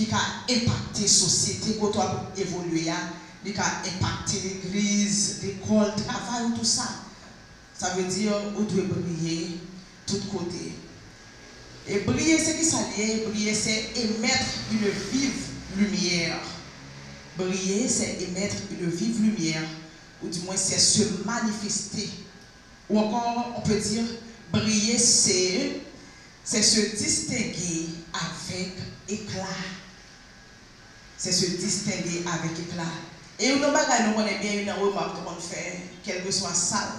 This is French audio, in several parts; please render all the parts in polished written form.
qui a impacté la société, qui a évolué, qui a impacté l'église, l'école, le travail, tout ça. Ça veut dire qu'on doit briller de tous côtés. Et briller, c'est qui ça lié? Briller, c'est émettre une vive lumière. Briller, c'est émettre une vive lumière, ou du moins c'est se manifester. Ou encore, on peut dire, briller, c'est se distinguer avec éclat. C'est se distinguer avec éclat. Et nous connaissons bien une remarque que l'on fait, quelle que soit salle,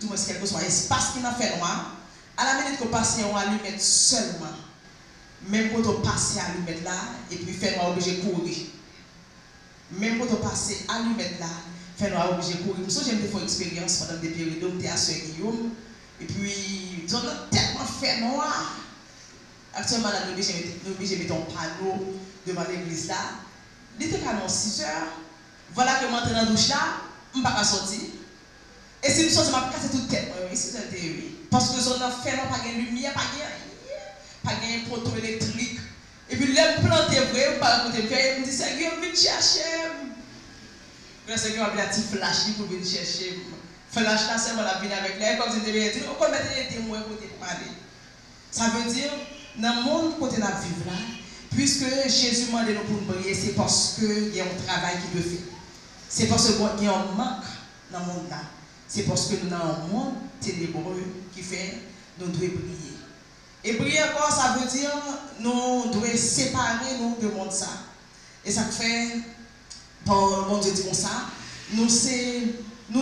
du moins quel que soit espace qui n'a fait noir, à la minute qu'on passe on va lui mettre seulement, même quand on passe à lui mettre là, et puis faire noir obligé de courir. Même quand on passe à lui mettre là, faire noir obligé de courir. Moi, j'aime des fois une expérience pendant des périodes où j'étais à Sœur Guillaume, et puis, on a tellement fait noir. Actuellement, on est obligé de mettre un panneau devant l'église là. Il était à 6 heures. Voilà que je rentre dans la douche là, je ne peux pas sortir. Et si je sors, je vais casser toute tête. Oui, c'est un théorie. Parce que on a fait non, pas de lumière, pas de poteau électrique. Et puis, là, je plante vrai, je parle de faire, je me dis, c'est Guillaume, viens chercher. Le Seigneur a mis un petit flash pour venir chercher. Flash là, c'est moi la vie avec l'air, comme je disais, on peut mettre des témoins pour te parler. Ça veut dire, dans le monde côté la vivre là, puisque Jésus m'a demandé pour nous briller, c'est parce qu'il y a un travail qui doit faire. C'est parce qu'il y a un manque dans le monde là. C'est parce que nous avons un monde ténébreux qui fait nous devons briller. Et briller encore, ça veut dire nous devons séparer nous de monde ça. Et ça fait, bon Dieu dit comme ça, nous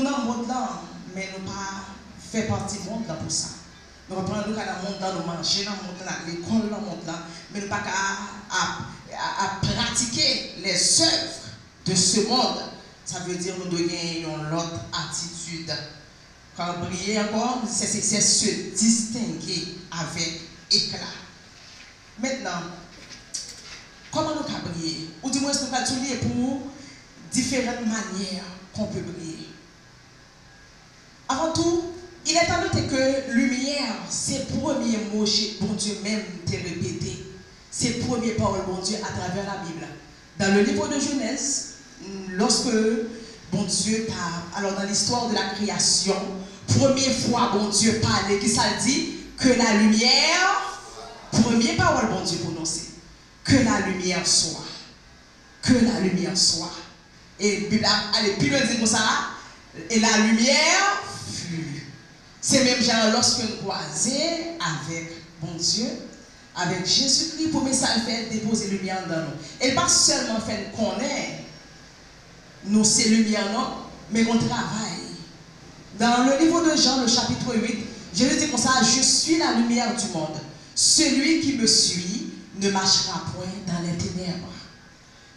dans le monde là, mais nous pas fait partie du monde là pour ça. Nous reprenons nous dans le monde là, nous manger dans le monde là, l'école dans le monde là, mais nous pas à pratiquer les œuvres de ce monde. Ça veut dire nous devons gagner une autre attitude. Quand briller encore, c'est se distinguer avec éclat. Maintenant, comment nous pouvons briller? Ou du moins, nous pouvons briller pour différentes manières qu'on peut briller. Avant tout, il est à noter que lumière, c'est le premier mot que bon Dieu même t'a répété. C'est le premier parole bon Dieu à travers la Bible. Dans le livre de Genèse, lorsque bon Dieu alors dans l'histoire de la création, première fois bon Dieu parlait, qui ça dit? Que la lumière, première parole bon Dieu prononcée, que la lumière soit. Que la lumière soit. Et puis là, allez, puis le dit comme ça, et la lumière fut. C'est même genre lorsque nous croisons avec bon Dieu, avec Jésus-Christ, pour que ça fait déposer lumière dans nous. Et pas seulement faire connaître nous c'est lumière, non, mais qu'on travaille. Dans le livre de Jean, le chapitre 8, Jésus dit comme ça, je suis la lumière du monde. Celui qui me suit ne marchera point dans les ténèbres.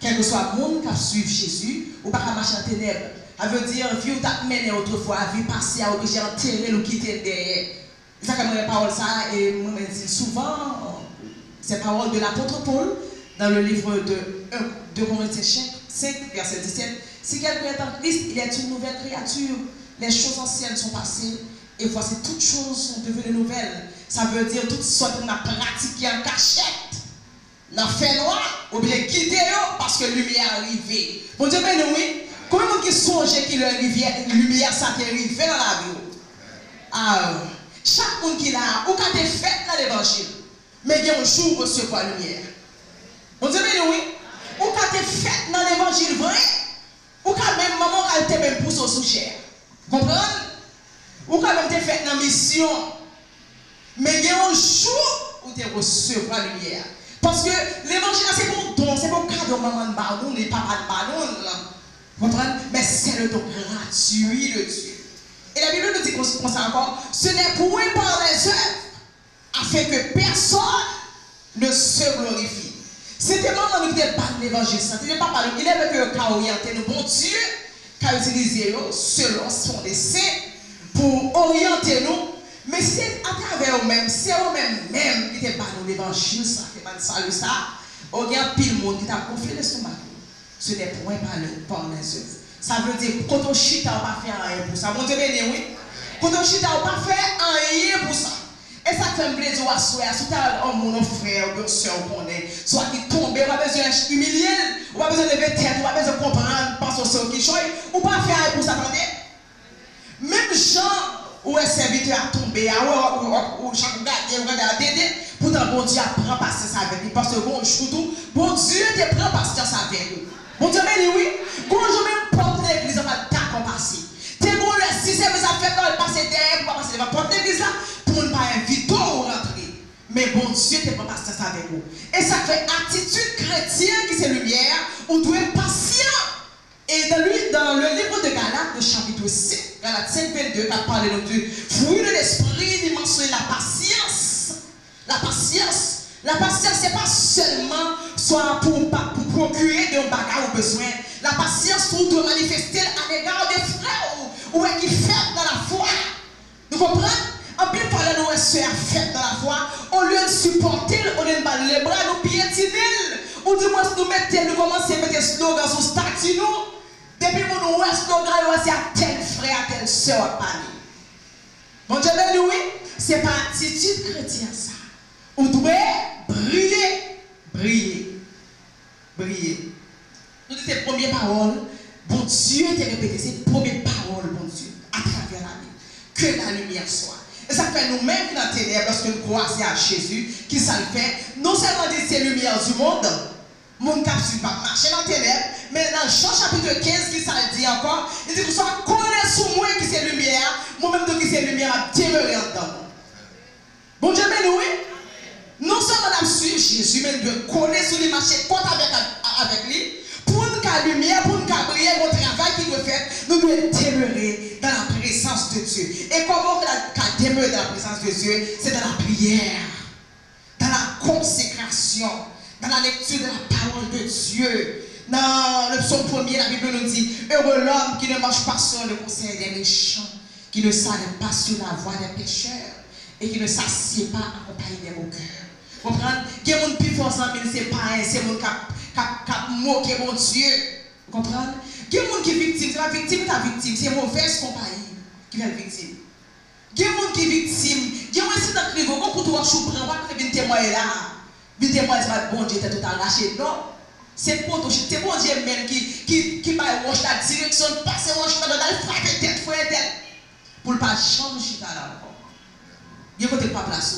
Quel que soit le monde qui suit Jésus, ou pas marcher en ténèbres. Ça veut dire, vie ou t'as mené autrefois, vie passée, à obligé enterrer ou quitter derrière. C'est ça que je parle ça, et moi je dis souvent, ces paroles de l'apôtre Paul, dans le livre de Corinthiens 5, verset 17. Si quelqu'un est en Christ, il est une nouvelle créature. Les choses anciennes sont passées, et voici toutes choses sont devenues nouvelles. Ça veut dire toutes sortes qu'on a pratiquées en cachette. Dans le fait noir, ou bien quitter parce que la lumière est arrivée. Bon Dieu, mais oui, comment qui songe que la lumière ça t'est arrivée dans la vie? Ah, chaque monde qui l'a, ou quand t'es fait dans l'évangile, mais il y a un jour où recevoir la lumière. Bon Dieu, mais oui, ou quand t'es fait dans l'évangile vrai, ou quand même maman elle t'est même poussé sous chair. Comprenez? Ou quand même t'es fait dans la mission, mais il y a un jour où tu recevras la lumière. Parce que l'évangile, c'est bon don, c'est bon cadeau, maman de baron, et papa de baron. Vous comprenez? Mais c'est le don gratuit de Dieu. Et la Bible nous dit comme ça encore, ce n'est point par les œuvres, afin que personne ne se glorifie. C'était maman qui était pas l'évangile, c'était pas par il avait que qu'à orienter le bon Dieu, qu'à utiliser selon son dessein pour orienter nous. Mais c'est à travers eux-mêmes, c'est eux-mêmes qui n'étaient pas dans l'évangile, ça, qui m'a salué ça. On y a pile monde qui t'a confié l'estomac. Ce n'est point par les œuvres. Ça veut dire, quand on chita, on va faire rien pour ça. Mon Dieu béni, oui. Quand on chita, on va faire rien pour ça. Et ça fait un plaisir à soi, si tu as mon frère ou soeur qu'on est, soit qui tombe, on a besoin humilier, ou pas besoin de lever tête, ou pas besoin de comprendre, parce que c'est qui choisit, ou pas faire pour s'attendre. Même gens où un serviteur a tombé, ou chaque gardien, ou regarder, pourtant bon Dieu prend patience avec lui, parce que bon jour, bon Dieu te prend patience avec lui. Bon Dieu, mais oui, quand je même porte l'église, on va d'accord passer. T'es bon, si c'est vous a fait dans le passé derrière, pour passer devant porte l'église là, pour ne pas inviter ou rentrer. Mais bon Dieu te prend patience avec vous. Et ça fait attitude chrétienne qui c'est lumière, on doit être patient. Et dans le livre de Galates, le chapitre 5, Galates 5, 22, qui a parlé de fruit de l'esprit, il mentionne la patience. La patience. La patience, ce n'est pas seulement soit pour procurer de bagarre au besoin. La patience pour te manifester à l'égard des frères ou qui fait dans la foi. Vous comprenez? En plus, parler de nos soeurs faites dans la foi, au lieu de supporter, au lieu de battre les bras, nous piétiner. Ou du moins, nous commençons à mettre des slogans sur le statut. Depuis que nous avons slogan, c'est à tel frère, à telle soeur à parler. Bon Dieu, oui, ce n'est pas attitude chrétienne ça. On doit briller, briller, briller. Nous disons ces premières paroles, bon Dieu t'a répété ces premières paroles, bon Dieu, à travers la vie. Que la lumière soit. Et ça fait nous-mêmes qui dans la ténèbres, lorsque nous croisons à Jésus, qui ça le fait, non seulement dit c'est lumière du monde, mon cap ne pas marcher dans la ténèbres, mais dans Jean chapitre 15, qui ça le dit encore, il dit que ça connaît sous moi qui c'est lumière, moi-même de qui c'est lumière à demeurer en dedans. Bon Dieu, mais oui. Non seulement on a suivi Jésus, mais on doit coller sur les marchés compte avec lui. Pour nous la lumière, pour nous briller, mon travail qui doit faire, nous devons demeurer dans la présence de Dieu. Et comment on demeurer dans la présence de Dieu? C'est dans la prière, dans la consécration, dans la lecture de la parole de Dieu. Dans le psaume 1er, la Bible nous dit: heureux l'homme qui ne marche pas sur le conseil des méchants, qui ne s'arrête pas sur la voie des pécheurs et qui ne s'assied pas accompagné des moqueurs. Vous comprenez? Il y a des gens plus forts en c'est pas un, c'est des gens qui moquent mon Dieu. Vous comprenez? Il y a des gens qui sont victimes, c'est la victime et la victime, c'est mauvaise compagnie qui est victime. Il y a des gens qui sont victimes, il y a des gens qui sont victimes, pour toi, je prends pas que tu témoignes là. Tu témoignes, c'est pas bon Dieu, tu es tout arraché. Non. C'est bon Dieu même qui va watch la direction, passer watch là, dans frapper tête, frère tête. Pour ne pas changer là encore. Il y a côté pas place.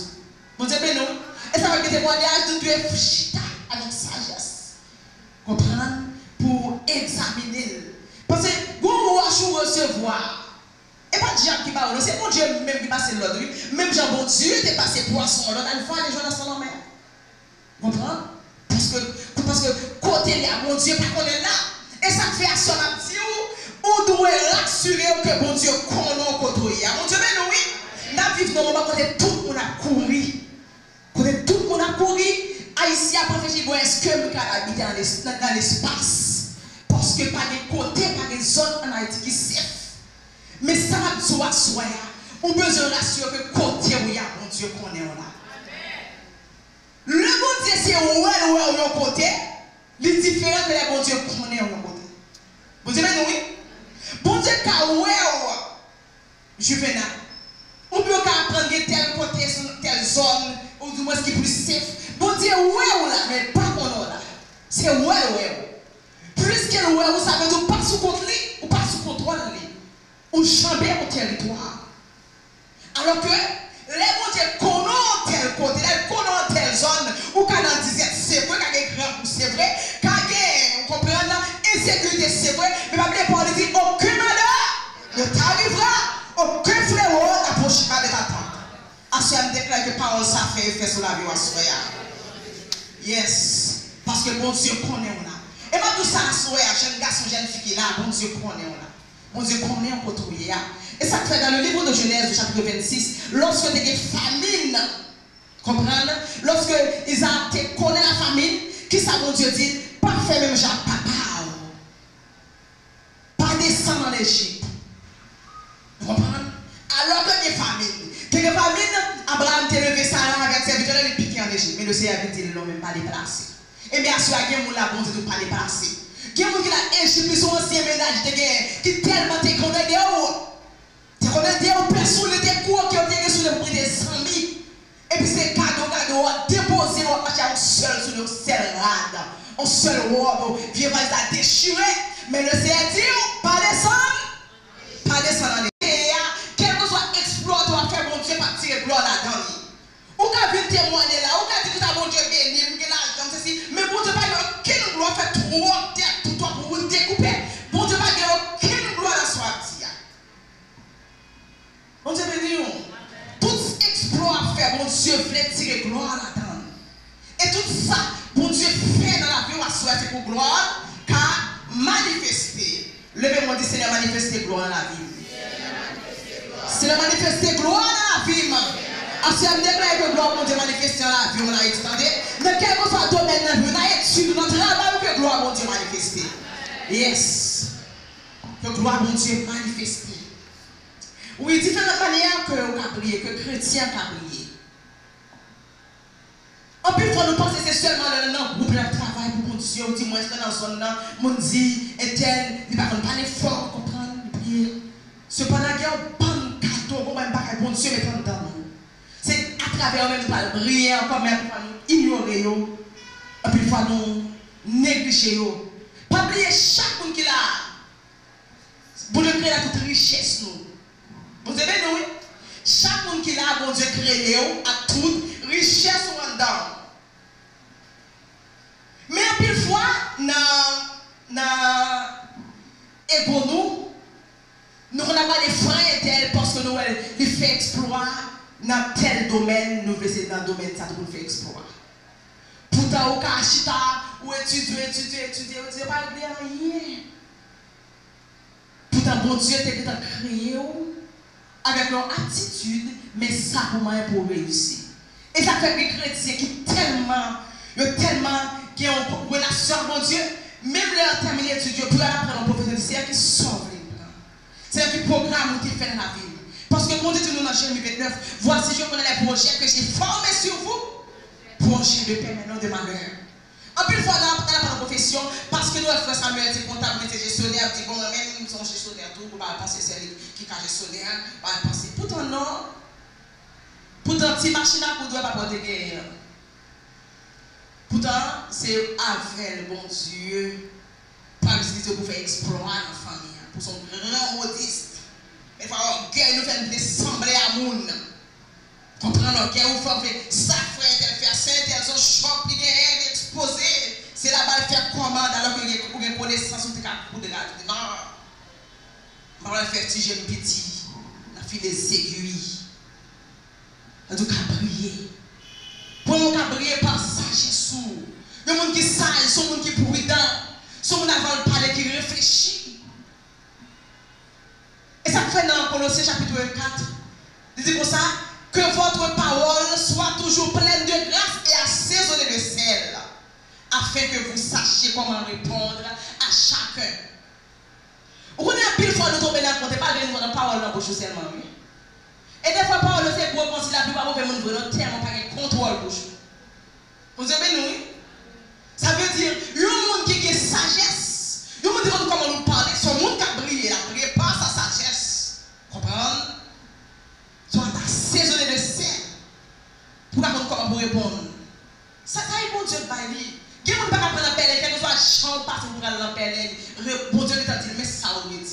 Bon Dieu, mais non. Et ça va être témoignage de Dieu avec sagesse. Comprendre? Pour examiner. Parce que vous recevoir. Et pas Dieu qui parle, c'est mon Dieu même qui passe l'autre. Même Jean, bon Dieu, t'es passé poisson. L'autre, une fois, les gens dans son mer. Comprendre? Parce que côté là, mon Dieu, pas qu'on est là. Et ça fait à son petit ou doit rassurer que bon Dieu connaît côté. Mon Dieu, mais oui. Nous vivons dans un moment où tout le monde a couru. Quand tout le monde a couru, Haïtien a réfléchi, est-ce que nous pouvons habiter dans l'espace? Parce que pas de côté, pas de zone en Haïti qui est safe. Mais ça doit soit, on besoin de rassurer que côté où il y a bon Dieu qu'on est là. Le bon Dieu, c'est où est côté, les différents de la bon Dieu qu'on est au côté. Vous dites, oui? Bon Dieu, quand où est juvénal? On peut apprendre tel côté, telle zone, ou du moins ce qui est plus safe. Bon Dieu, où là, mais pas qu'on a là. C'est où. Plus que où, ça veut dire pas sous contrôle, ou pas sous contrôle, ou chamber au territoire. Alors que, les bon Dieu connaissent tel côté, les connaissent telle zone, ou quand on disait c'est vrai, quand il y a grand c'est vrai, quand il y a, on comprend là, insécurité c'est vrai, mais pas bien pour dire aucun malheur ne t'arrivera. Aucun frère n'approche pas de ta tente. Assez me déclare que parole ça fait effet sur la vie à soya. Yes. Parce que bon Dieu connaît on là. Et moi tout ça à soya, jeune garçon, jeune fille qui là, bon Dieu connaît on là. Bon Dieu connaît on côté. Et ça fait dans le livre de Genèse, chapitre 26, lorsque il y a des famines, comprenez? Lorsque Isaac connaît la famine, qui ça bon Dieu dit, pas faire même genre papa. Pas descendre dans l'Égypte. Vous comprenez? Alors que des familles, Abraham t'a levé Sarah avec serviteur, il piqué en Égypte. Mais le Seigneur dit qu'ils ne l'ont même pas déplacé. Et bien sûr, il y a des gens là, bon Dieu, ne pas déplacer. Il y a des gens qui ont Égypte, ils sont anciens ménages, qui tellement te connaissent des hauts. Tu connais des hauts, personne ne cours qui ont été sur le prix des amis. Et puis c'est cadeau, déposer au seul sur le seul rade. en seule robe, vieux va la déchirer. Mais le Seigneur dit, pas descendre, pas descendre en l'église. Quel que soit exploit, tu vas faire mon Dieu pas tirer gloire là-dedans. Ou qu'à venir témoigner là, ou qu'à dire que ça mon Dieu béni, que l'argent, ceci. Mais bon Dieu pas aucune gloire fait trop terre pour toi pour vous découper. Bon Dieu pas aucune gloire dans soi. Bon Dieu béni. Tout exploit fait, bon Dieu voulait tirer gloire là-dedans. Et tout ça, bon Dieu fait dans la vie, on va souhaiter pour gloire, car manifester. Levez-moi, dit Seigneur, manifester gloire dans la vie. Seigneur, manifester gloire dans la vie. Si on déclare que gloire, bon Dieu, manifester dans la vie, on a étendu. Mais quel que soit le domaine, on a étudié, notre travail, que gloire, bon Dieu, manifester. Yes. Que gloire, bon Dieu, manifester. Oui, différentes manières que on a prié, que chrétiens ont prié. En plus, il faut nous penser, c'est seulement le groupe de travail pour mon Dieu, on dit, moi, dans la zone, mon dit, et tel, il va pas l'effort, comprendre, prier. Cependant, il y a un bon cadeau, on va pas bon Dieu mettre dans nous. C'est à travers même pas le prier, encore même, il faut nous ignorer, et puis il faut nous négliger. Pas oublier chaque monde qui est là, pour nous créer la toute richesse, nous. Vous avez nous, chaque monde qui est là, bon Dieu créé à toute richesse ou en dedans. Mais en pile fois, dans l'égo nous n'avons pas des freins tels parce que nous les fait exploit dans tel domaine, nous faisons dans le domaine ça nous fait exploit. Pourtant, au cas chita, ou étudier, on ne pas rien. Pourtant, bon Dieu t'a créé avec leur attitude, mais ça pour moi pour réussir. Et ça fait que les chrétiens qui tellement qui ont une relation avec mon Dieu, même leur terminer l'étude, pour aller apprendre un professeur du ciel qui sauve les plans. C'est un qui programme qui fait dans la vie. Parce que mon Dieu dit nous dans Jérémie 29, voici je connais les projets que j'ai formés sur vous, projets de paix maintenant de malheur. En plus, il faut aller dans la profession, parce que nous, frère Samuel, c'est comptable, c'est gestionnaire, dit bon, même nous sommes gestionnaires, tout, on va passer celle qui est gestionnaire, on va passer. Pourtant, non. Pourtant, si machine à coudre, pas porter guerre. Pourtant, c'est avec le bon Dieu, par utiliser pour faire exploit dans la famille, pour son grand modiste. Il faut avoir guerre, nous faire dessembler à monde. Comprendre, guerre, vous faire ça, frère, faire ça, elles ont choc, ils exposé. C'est là-bas faire commande alors que vous avez une connaissance de la cour de la vie. Non. Je vais faire petit, j'aime petit. On a fait des aiguilles. On doit prier. Pour nous prier par sagesse. Le monde qui sage, son monde qui est prudent, son monde avant de parler qui réfléchit. Et ça fait dans Colossiens chapitre 4. Il dit comme ça, que votre parole soit toujours pleine de grâce et assaisonnée de sel, afin que vous sachiez comment répondre à chacun. Vous connaissez un pile fois nous tomber dans le compte, pas de parole dans la bouche seulement. Et des fois, parole c'est gros, quand la plupart des gens veulent tellement pas de contrôle bouche. Vous avez nous? Ça veut dire, il y a un monde qui a sagesse. Il y a un monde qui a comment nous parler. Son monde qui a brillé, la brillé par sa sagesse. Comprendre? Soit assaisonné de sel. Pour qu'on comment vous répondre. Ça, il bon Dieu va dire. Qui ne peut pas prendre la pelle, quel que soit le champ, parce que vous prenez la pelle, bon Dieu t'a dit, mais ça vous dit.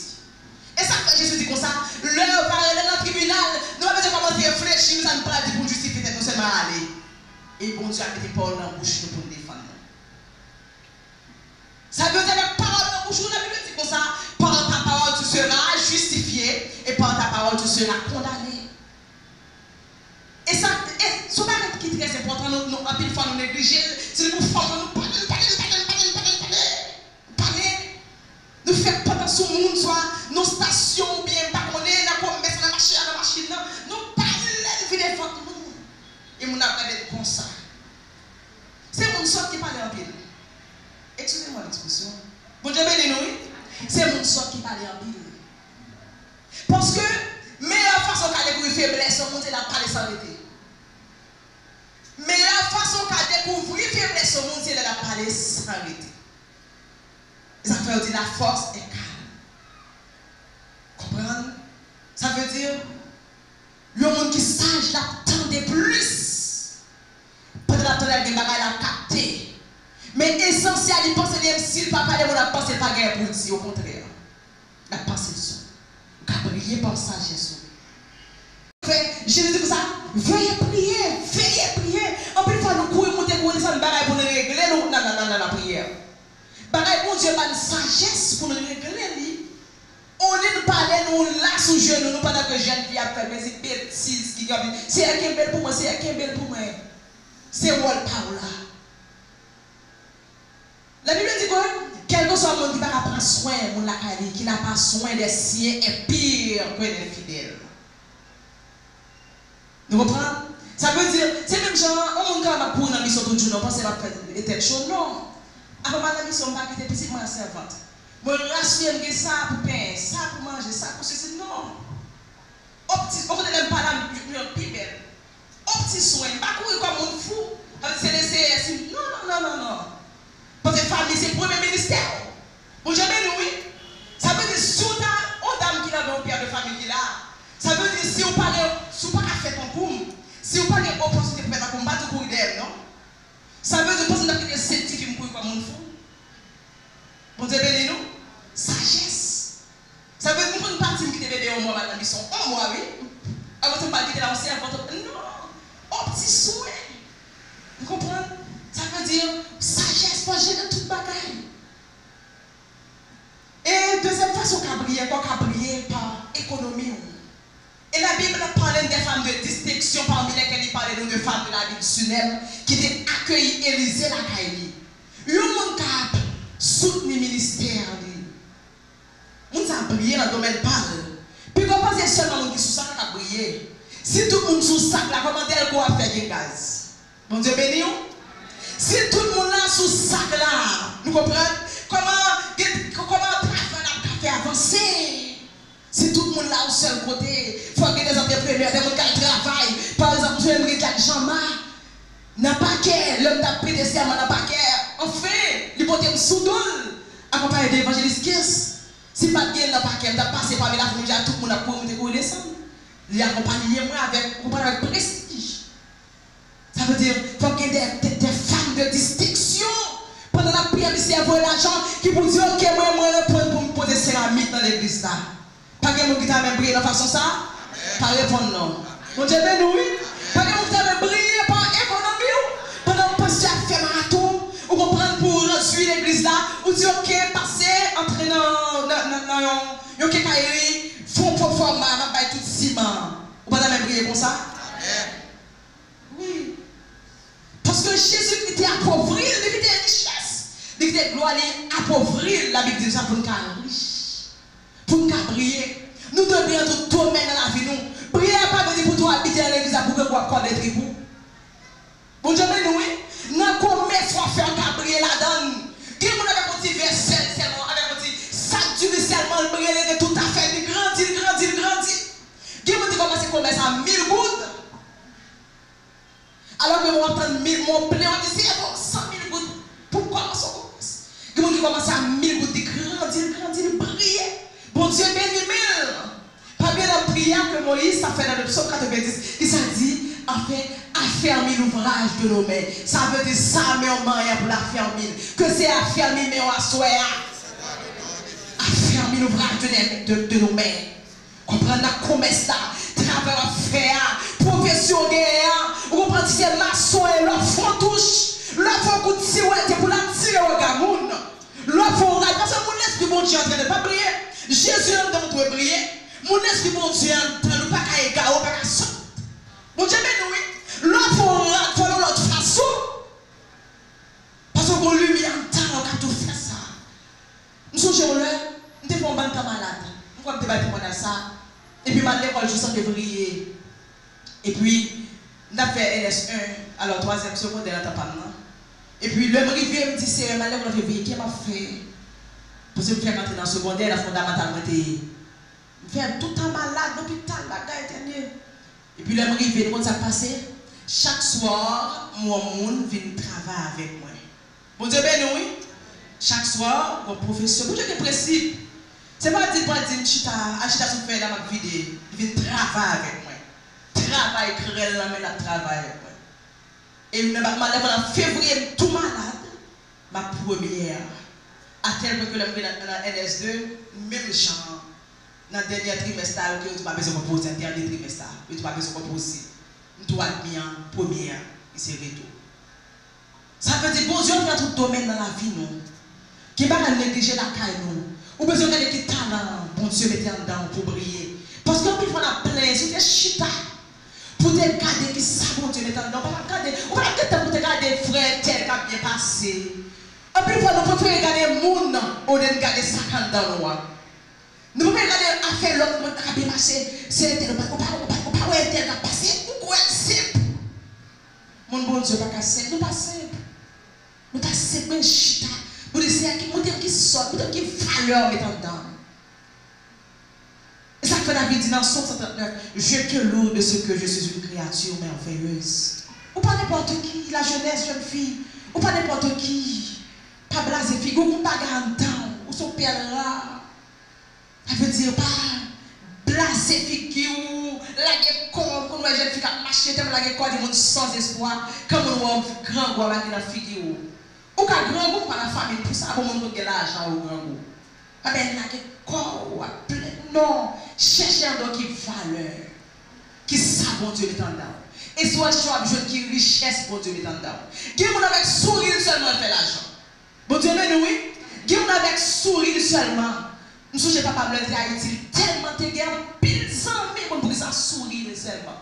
Et ça fait Jésus dit comme ça, l'heure va aller dans le tribunal, nous avons besoin de commencer à réfléchir, nous n'avons pas dit pour justifier, nous seulement aller. Et bon Dieu a mis des paroles dans la bouche pour nous défendre. Ça veut dire que parole dans la bouche, la Bible dit comme ça, par ta parole tu seras justifié, et par ta parole tu seras condamné. Et ça, ce qui est très important, nous, à pile fois nous négliger, c'est nous former, nous parler. Nous faisons pas dans ce monde, soit nos stations, bien, pas qu'on est, là, qu'on met sur la machine, nous parlons, nous faisons forte, nous. Et nous avons comme ça. C'est mon sort qui parle en pile. Excusez-moi l'expression. Bon Dieu béni nous, c'est mon sort qui parle en pile. Parce que, meilleure façon qu'à découvrir faiblesse, on monte la parler sans arrêter. Meilleure façon qu'à découvrir faiblesse, on monte la parler sans arrêter. Ça veut dire la force est calme. Comprendre? Ça veut dire le monde qui sage l'attendait plus. Pendant la temps, il y a capté. Mais essentiel, il pense que s'il ne parle pas de mon pensée, pas guerre pour dire, au contraire. La pensée de ça. Prier par sagesse. Jésus dit comme ça, veuillez prier. En plus, il faut nous courir, monter, courir, ça, pour nous régler la prière. Bagaille, bon Dieu, pas de sagesse pour nous régler. On est nous parler, nous là sous genou, nous pendant que jeune fille a fait des bêtises qui gagnent. C'est elle qui est belle pour moi, c'est elle qui est belle pour moi. C'est Wall Paula. La Bible dit quoi? Quel que soit le monde qui n'a pas prendre soin de la caille, qui n'a pas soin des siens, est pire que les fidèles. Nous comprenons? Ça veut dire, c'est même genre, on ne peut pas pour une mission tout le jour, on pense que ça va faire tête chaude. Non. Après ma mission, on va quitter petit moi servante. Moi, je rassure que ça pour pain, ça pour manger, ça pour ceci. Non. On ne peut pas la plus belle. Au petit soin, pas courir comme un fou. C'est les CS. Non. Parce que la famille, c'est le premier ministère. Vous jamais nous, oui. Ça veut dire, si on a une dame qui a un père de famille qui là, ça veut dire, si on parle, si on pas fait ton coup, si on parle d'opportunité pour faire un combat, tu courir d'elle, non? Ça veut dire, parce que tu as scientifique pour courir comme un fou. Bon Dieu béni nous. Sagesse. Ça veut dire, nous prenons une partie qui devait être un mois, madame, ils sont un mois, oui. Alors, tu ne pas quitter là aussi, non. Au petit soin. Vous comprenez? Ça veut dire sagesse pour gérer toute bagaille. Et deuxième façon qu'on brille par économie. Et la Bible parle des femmes de distinction parmi lesquelles il parlait de femmes de la ville Sunem qui étaient accueillies Élisée la Kaili. Il y a un monde qui a soutenu le ministère. On a brillé dans le domaine parle. Puis quand on pense seulement qui sous ça qui a brillé. Si tout le monde sous ça, comment est-ce qu'on va faire des gaz? Bon Dieu béni. Si tout le monde là sous sac là, nous comprenons comment faire avancer. Si tout le monde là au seul côté, il faut que des entrepreneurs, des gens qui travaillent. Par exemple, je vais me dire Jean-Marc, n'a pas qu'à, l'homme t'a pris des serments, n'a pas qu'à. Enfin, l'hypothèse sous-doule, accompagné d'évangéliste Kiss. Si pas de n'a pas qu'à, t'as passé par la famille, tout le monde a pour descendre. Il accompagne moi avec prestige. Ça veut dire qu'il faut qu'il y ait des femmes de distinction. Pendant la prière, il y a l'argent qui vous dit ok, moi, je pour me poser céramique dans l'église là. Pas que vous qui avez brillé de façon ça? Pas répondre non. Mon Dieu, ben oui. Pas que vous avez brillé par économie. Pendant que vous avez fait marathon, vous comprenez pour suivre l'église là, vous dites ok, passez, entrez dans ok, cahier, font pour format, on va tout ciment. Vous ne pouvez pas briller comme ça? Oui. Parce que Jésus qui était appauvri, il était richesse. Il était gloire, il appauvri. La Bible dit ça pour nous riche. Pour nous briller. Nous devons briller dans tout domaine dans la vie. Nous. Briller pas veut dire pour toi habiter dans l'église pour que vous ayez des tribus. Bon Dieu, nous, dans le commerce, on va faire briller la donne. Qui vous avez un petit verset seulement, avec un petit sac du seulement, briller tout à fait, il grandit. Qui vous dit comment c'est commerce à 1000 gouttes? Alors que vous entendez mon plein, on dit c'est bon, 100 000 gouttes. Pourquoi on commence? Qui vous dit commencer à 1000 gouttes, il brille. Bon Dieu béni mille. Pas bien la prière que Moïse a fait dans le psaume 90. Il s'est dit, affermir l'ouvrage de nos mains. Ça veut dire ça, mais on m'a pour l'affermir. Que c'est affermir, mais on a souhait. Affermir l'ouvrage de nos mains. Comprendre la commerce là, travail à faire, profession guerre. Vous comprenez, c'est maçon et leur fond touche. Leur fond coup de tirer pour la tirer au gamoun. Leur fond raille. Parce que mon esprit bon Dieu est en train de pas briller. Jésus est en train de briller. Mon esprit bon Dieu est en train de pas qu'à égarer, pas qu'à sortir. Bon Dieu, mais oui. Leur fond raille, follow l'autre façon. Parce qu'on lui en temps, on a tout fait ça. Nous sommes là, nous sommes en banque malade. Nous sommes en ça. Et puis, ma l'école juste en février. Et puis, on a fait LS1, alors 3e secondaire, on a pas. Et puis, le rivière me dit, c'est ma l'école en février, qui m'a fait? Parce que je me fais rentrer dans le secondaire, la fondamentale, je me fais tout le temps malade, l'hôpital, la gare éternelle. Et puis, le rivière, comment ça passe? Chaque soir, mon monde vient travailler avec moi. Bon Dieu, ben oui. Chaque soir, mon professeur, vous êtes précis. C'est pas dire pour dire chita sur faire dans ma vidéo. Il vient travailler avec moi. Travail créer la mais la travail avec moi. Et ma lèvre en février tout malade. ma première. À tel point que dans NS2, même genre, dans le dernier trimestre, tu n'as pas besoin de poser, dans le dernier trimestre, tu n'as pas besoin de poser. Tu as bien première, et c'est retour. Ça veut dire, bon Dieu, on fait tout domaine dans la vie, nous. Qui va négliger la caille, nous. Ou besoin de des talents, bon Dieu, mettez en dedans pour briller. Parce que quand on a plein, c'est des chita. Pour te garder qui ça, bon Dieu, mettez en dedans. On va regarder, on va regarder frère tel qui a bien passé. Et puis, nous pouvons regarder le monde au lieu de regarder ça dans nous. Nous pouvons regarder affaire l'autre qui a bien passé. C'est tel, on va voir tel qui a passé. Pourquoi c'est mon bon Dieu, pas simple. Nous pas simple. Nous pas simple, mais chita. Pour dire qui sort, pour dire qui valeur mettant dedans. Et ça fait David dit dans Psaume 139, je te loue de ce que je suis une créature merveilleuse. Ou pas n'importe qui, la jeunesse, jeune fille. Ou pas n'importe qui. Pas blasé fille, ou pas garantant, ou son père là. Ça veut dire pas blasé fille ou la gueule comme nous jeune fille qui marche tellement la gueule comme des monde sans espoir, comme on voit grand gars là qui la fille ou qu'à grand goût par la famille pour ça pour monde qui a l'argent au grand goût. Ah ben là que quoi plein non, chercher un don qui valeur, qui ça bon Dieu est en dedans. Et soit choix jeune qui richesse bon Dieu est en dedans. Qui mon avec sourire seulement fait l'argent. Bon Dieu mais oui, qui mon avec sourire seulement. Nous sommes pas parler de Haïti tellement te gagne pile 100 000 pour ça sourire seulement.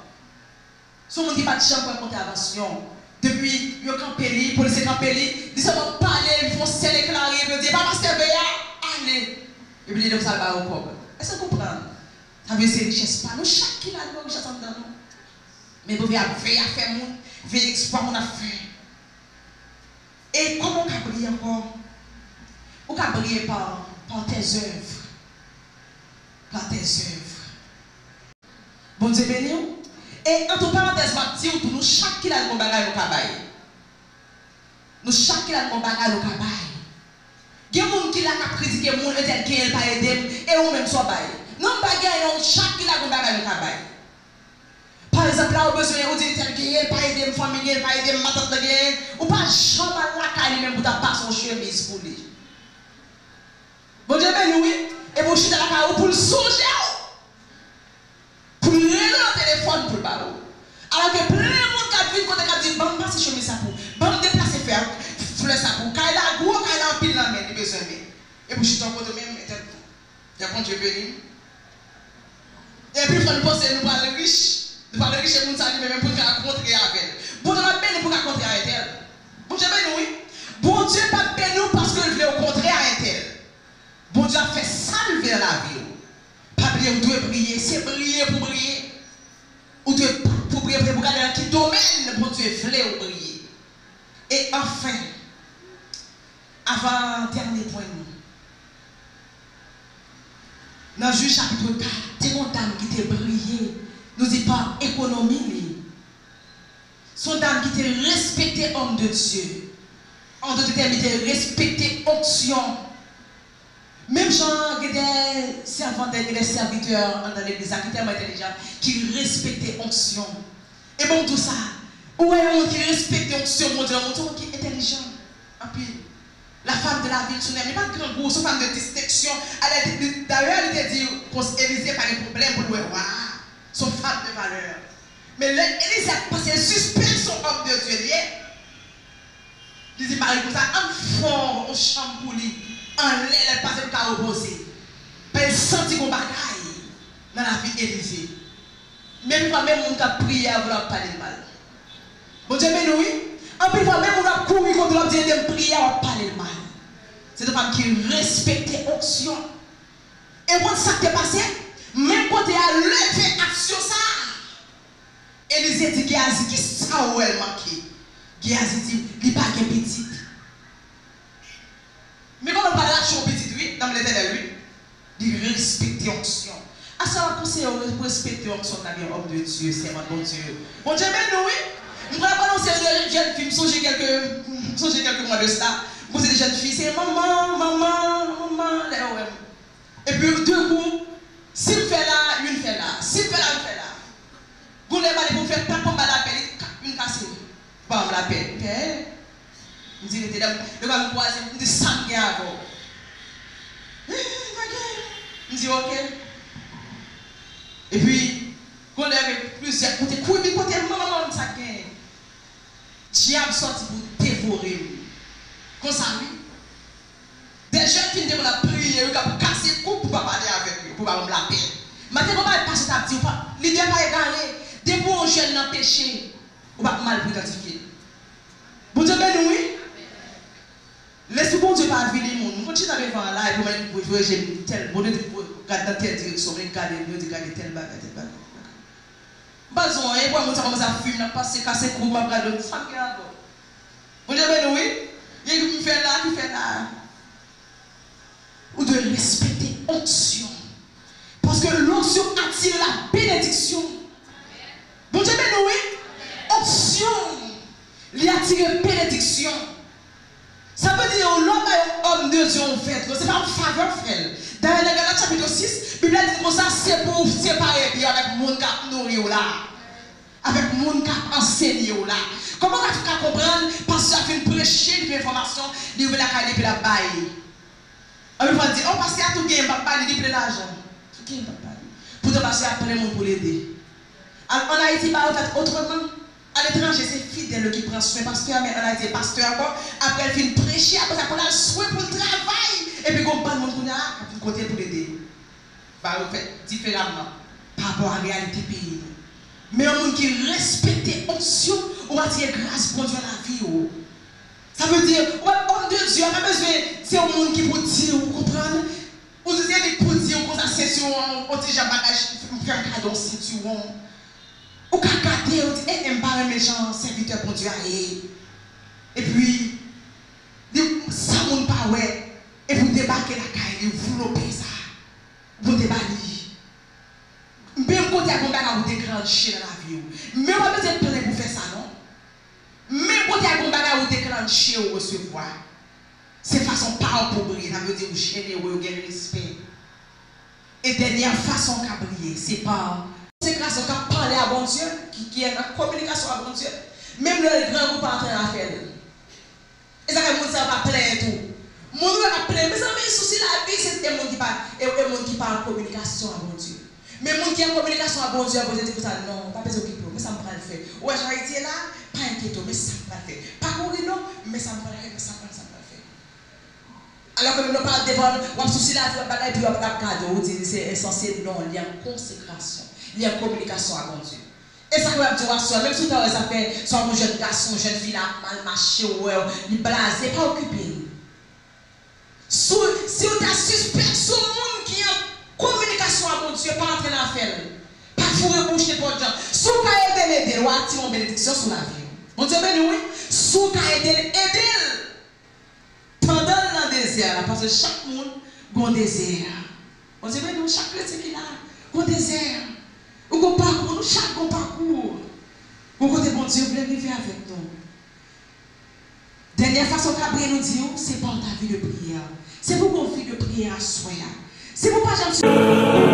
Si on dit pas de chambre pour intervention. Depuis, ils ont campé, pour les campé, ils ont parlé, ils font se déclarer, ils disent, Papa Stéphane, allez. Et puis, ils disent, ça va au pauvre. Est-ce que vous comprenez? Ça veut dire, c'est richesse pas nous, chaque qui a une richesse en dedans. Mais vous voyez, veiller à faire, veiller à exploiter mon affaire. Et comment on peut briller encore? On peut briller par tes œuvres. Par tes œuvres. Bon Dieu béni. Et entre parenthèses, je vais dire, nous, chaque qui a le bagage au cabaye. Nous, chaque qui a le bagage au cabaye. Il y a des gens qui ont critiqué les gens qui n'ont pas aidé, et eux-mêmes sont baillés. Non, bagage, chaque qui a le bagage au cabaye. Par exemple, là, on a besoin de dire qui n'ont pas aidé, famille, qui n'ont pas aidé, ma tante, ou pas jamais la caille même pour ta passer son chemise pour lui. Bon Dieu, ben oui, et vous chutez la caille pour le songer. Pour le téléphone pour le ballon. Alors que plein de monde qui a vu côté qui a dit bon passer chemise ça pour bon déplacer faire fleur ça pour quand il a gros quand il a pile la main il besoin et pour chuter en côté même il y a bon Dieu béni et puis il faut nous penser nous parler riche et nous ça même pour rencontrer avec bon Dieu pas béni pour rencontrer avec elle bon Dieu béni oui bon Dieu pas béni parce que il veut rencontrer avec elle bon Dieu a fait salver la vie. Pas briller, vous devez briller, c'est briller pour briller. Vous devez pour briller, pour regarder dans quel domaine pour Dieu voulait ou briller. Et enfin, avant dernier point, dans Juge chapitre 4, c'est une dame qui était brillée, nous dit pas économie, son dame qui était respectée homme de Dieu. En d'autres termes, il était respecté onction. Même gens qui étaient servants, des serviteurs dans l'église, qui étaient tellement intelligents, qui respectaient onction. Et bon, tout ça, où est un qui respecte onction, mon Dieu, qui est intelligent. Et puis, la femme de la ville, ce n'est pas de grand goût, c'est une femme de distinction. D'ailleurs, elle était dit qu'Élisée n'a pas de problème pour le voir. Son femme de valeur. Mais Élisée a passé suspect son homme de Dieu. Il dit, par exemple, un fort, on chambre pour lui. En l'air, elle passe le cas opposé. Elle sentit qu'on bagaille dans la vie d'Élisée. Même quand même on a prié à vouloir parler de mal. Bon Dieu, mais oui. En plus, même on a couru contre l'homme de prier à parler de mal. C'est une femme qui respectait l'onction. Et quand ça s'est passé, même quand elle a levé action ça, Élisée dit Géasi, qui ça où elle manquait? Géasi dit, il n'est pas petit. Mais quand on parle de l'action petite, oui, dans l'éternel, oui, il respecte l'onction. À ça, on conseille de respecter l'onction de homme de Dieu, c'est mon bon Dieu. Bon Dieu, mais nous, oui, nous ne pouvons pas annoncer une jeune fille, songez quelques mois de ça, vous êtes des jeunes filles, c'est maman, là, et puis deux coups, s'il fait là, une fait là, s'il fait là, une fait là. Vous n'avez pas pour faire pas comme la peine, une cassée. Pas la peine. Vous dites, sécurité. Le gars me croise, me dit ça me avant. Je dis ok. Et puis, quand on avait plusieurs côtés, côté maman, ça gagne. Diable sorti pour dévorer. Comme ça, oui. Des jeunes qui ont prié, ils ont cassé le cou pour pas parler avec eux, pour pas me la paix. Maintenant, on va passer ta petite, l'idée va égaler. Des bons jeunes dans le péché, on va mal identifier. Bon Dieu, ben oui. Laisse bon Dieu pas vivre les monde. Nous continuons à vivre là et pour jouer, j'ai tel, bon Dieu, regarde dans telle direction, regarde tel bagage, tel bagage. Bazon, et moi, je commence à fumer, je passe, casser le cou, je regarde l'autre femme qui est là. Bon Dieu, ben oui. Il fait là, il fait là. Ou de respecter l'onction. Parce que l'onction attire la bénédiction. Bon Dieu, ben oui. Onction. Il attire la bénédiction. Ça veut dire que l'homme est un homme de Dieu en fait. Ce n'est pas une faveur, frère. Dans le Galates chapitre 6, la Bible dit comme ça, c'est pour séparer bien avec le monde qui a nourri là. Avec le monde qui a enseigné là. Comment tu peux comprendre? Parce que ça fait une prêcher de l'information, il ouvre la caille et la baille. On va dire, oh, parce qu'il y a tout gain, papa, il dit plein d'argent. Tout gain, papa. Pour te passer après le monde pour l'aider. En Haïti, pas autrement. À l'étranger, c'est fidèle qui prend soin pasteur, mais en Haïti, pasteur encore. Après, elle fait prêcher, après, ça prend le soin pour le travail. Et puis, comme pas de monde qui a, côté pour l'aider. Bah, vous faites différemment par rapport à la réalité pays. Mais un monde qui respecte l'onction, on va dire grâce pour Dieu à la vie. Ça veut dire, homme de Dieu, on a besoin, c'est un monde qui peut dire, vous comprenez? Vous avez pour dire, on a session, on dit, j'ai un bagage, on fait un cadeau, c'est tout. Ou qu'à garder, on dit, eh, n'aime pas un méchant serviteur pour Dieu. Et puis, ça monte pas, ouais. Et vous débarquez la caille, vous lopez ça. Vous débarquez. Même côté à vous déclencher dans la vie. Mais on va besoin de prendre pour faire ça, non? Même côté à vous déclencher ou recevoir. C'est façon pas pour briller. Ça veut dire vous généreux, vous gagnez respect. Et dernière façon qu'à briller, c'est pas. C'est grâce à parler à bon Dieu, qui est en communication avec bon Dieu. Même le grand groupe en train de faire. Et ça fait que ça va plein tout. Mon Dieu va plein. Mais ça met souci la vie, c'est un monde qui parle en communication avec bon Dieu. Mais les gens qui ont en communication avec bon Dieu, vous dites ça, non, pas besoin de s'occuper, mais ça me prend le faire. Ouais, j'ai été là, pas inquiétant, mais ça me prend le faire. Pas courir, non, mais ça me prend le faire, mais ça me prend le faire. Alors que nous parlons devant, on a souci là, on a puis on a cadeau, c'est essentiel, non, il y a une consécration. Il y a une communication avec mon Dieu. Et ça, va dire, même si ça fait, soit un jeune garçon, jeune fille, mal marché, il est blasé, pas occupé. Si on a suspect sur le monde qui a communication avec mon Dieu, pas entrer dans l'affaire. Pas fourrer bouche n'importe quoi. Si on a aidé, on a activé une bénédiction sur la vie. Mon Dieu, ben oui, si on a aidé, pendant le désert, parce que chaque monde a un désert. Mon Dieu, ben nous, chaque chrétien qui a un désert. Ou qu'on parcourt, nous chaque parcours. Ou côté bon Dieu, voulez vivre avec nous. Dernière façon qu'après nous dit, c'est par ta vie de prière. C'est pour qu'on vie de prière à soi. C'est pour pas jamais.